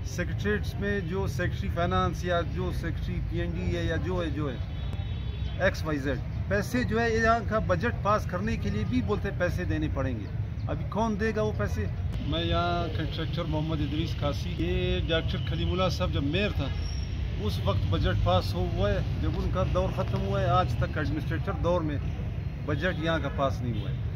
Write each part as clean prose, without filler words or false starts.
सेक्रेटरीट्स में जो secretary finance या जो सेक्रेटरी पीएनडी है या जो है XYZ, पैसे जो है यहाँ का बजट पास करने के लिए भी बोलते पैसे देने पड़ेंगे। अभी कौन देगा वो पैसे? मैं यहाँ कंट्रैक्टर मोहम्मद इदरीस खासी, ये डॉक्टर खलीमुल्लाह साहब जब मेयर था उस वक्त बजट पास हुआ है। जब उनका दौर ख़त्म हुआ है आज तक एडमिनिस्ट्रेटर दौर में बजट यहाँ का पास नहीं हुआ है।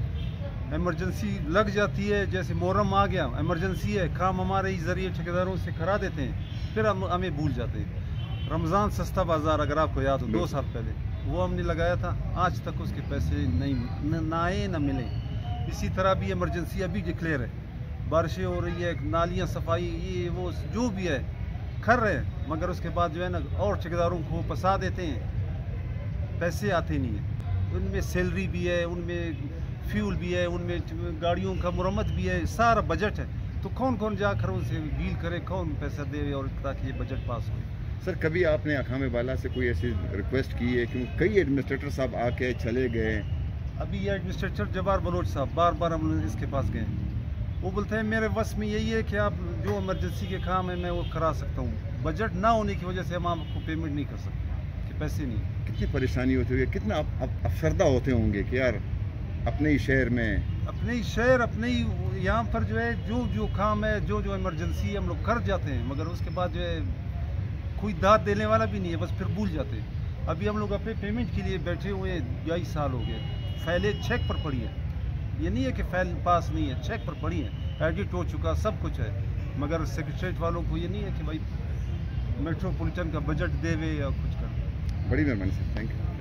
इमरजेंसी लग जाती है, जैसे मुहर्रम आ गया, इमरजेंसी है, काम हमारे ही ज़रिए ठेकेदारों से करा देते हैं, फिर हम हमें भूल जाते हैं। रमज़ान सस्ता बाज़ार अगर आपको याद हो 2 साल पहले वो हमने लगाया था, आज तक उसके पैसे नहीं आए न मिले। इसी तरह भी इमरजेंसी अभी डिक्लेयर है, बारिशें हो रही है, नालियाँ सफाई ये वो जो भी है कर रहे हैं, मगर उसके बाद जो है ना और ठेकेदारों को फंसा देते हैं, पैसे आते नहीं हैं। उनमें सैलरी भी है, उनमें फ्यूल भी है, उनमें गाड़ियों का मुरम्मत भी है, सारा बजट है। तो कौन कौन जाकर उनसे डील करे, कौन पैसा दे और ताकि ये बजट पास हो। सर कभी आपने अकाम बाला से कोई ऐसी रिक्वेस्ट की है? क्योंकि कई एडमिनिस्ट्रेटर साहब आके चले गए। अभी ये एडमिनिस्ट्रेटर जब्बार बलोच साहब बार हम इसके पास गए, वो बोलते हैं मेरे बस में यही है कि आप जो इमरजेंसी के काम है मैं वो करा सकता हूँ, बजट ना होने की वजह से हम आपको पेमेंट नहीं कर सकते कि पैसे नहीं। कितनी परेशानी होती होगी, कितना अफसरदा होते होंगे कि यार अपने ही शहर में, अपने ही शहर, अपने ही यहाँ पर जो है जो काम है, जो इमरजेंसी है हम लोग कर जाते हैं, मगर उसके बाद जो है कोई दाद देने वाला भी नहीं है, बस फिर भूल जाते हैं। अभी हम लोग अपने पेमेंट के लिए बैठे हुए 22 साल हो गए, फाइलें चेक पर पड़ी है, ये नहीं है कि फाइल पास नहीं है, चेक पर पड़ी है, एडिट हो चुका, सब कुछ है, मगर सेक्रेटरीट वालों को ये नहीं है कि भाई मेट्रोपॉलिटन का बजट देवे या कुछ कर। बड़ी मेहरबानी सर, थैंक यू।